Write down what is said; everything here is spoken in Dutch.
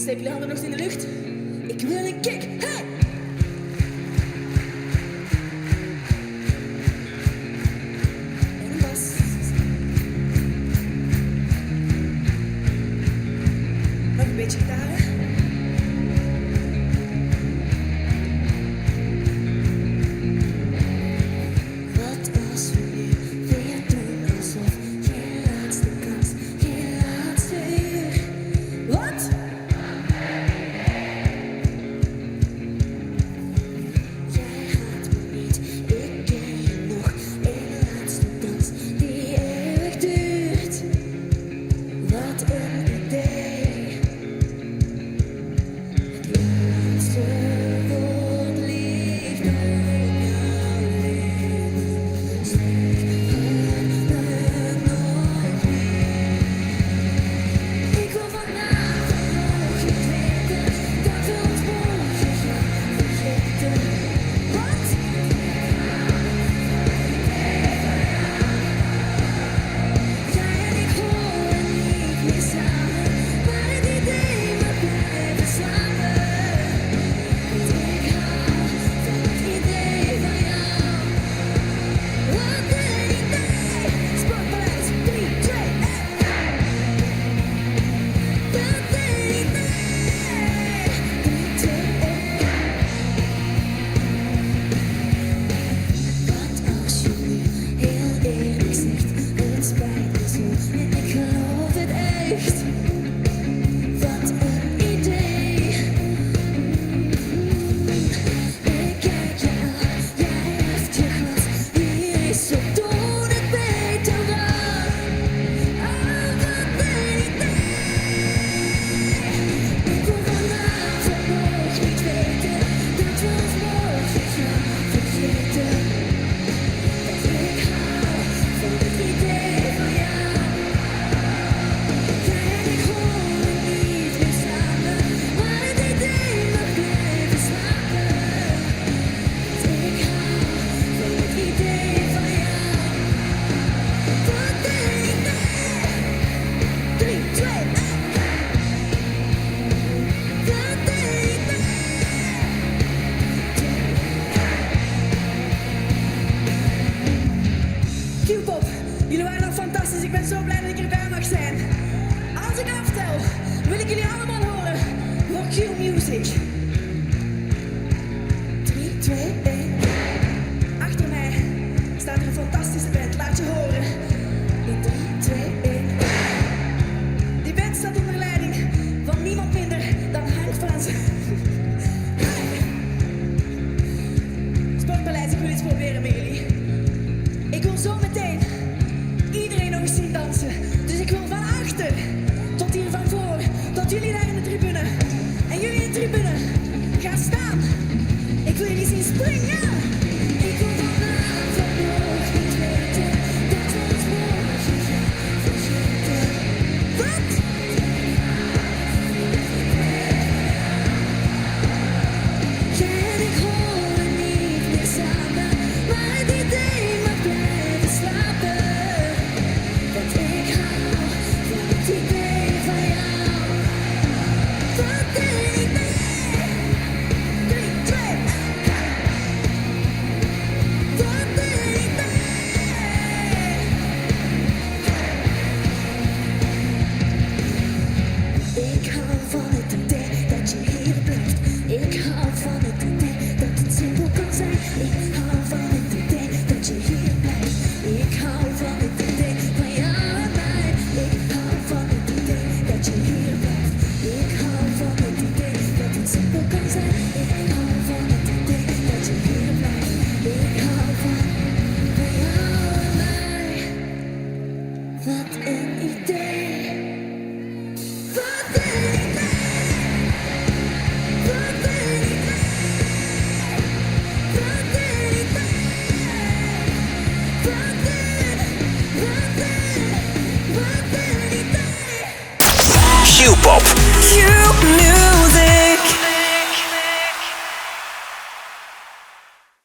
Steek je handen nog eens in de lucht. Ik wil een kick. Hey! En een bas. Nog een beetje gitaar. Q-pop, jullie waren nog fantastisch. Ik ben zo blij dat ik erbij mag zijn. Als ik aftel, wil ik jullie allemaal horen voor Q-Music. 3, 2, 1. Achter mij staat er een fantastische band. Laat je horen. In 3, 2, 1. Die band staat onder leiding van niemand minder dan Hank Frans. Sportpaleis, ik wil iets proberen met jullie. Ik wil zo meteen iedereen nog eens zien dansen. Dus ik wil van achter tot hier van voor, tot jullie daar in de tribune. En jullie in de tribune, ga staan. Ik wil jullie zien springen. Ik wil vanavond nog niet weten dat we ons morgen gaan vergeten. Wat? Jij en ik horen niet meer samen, maar het idee mag blijven slapen. Want ik hou van het idee.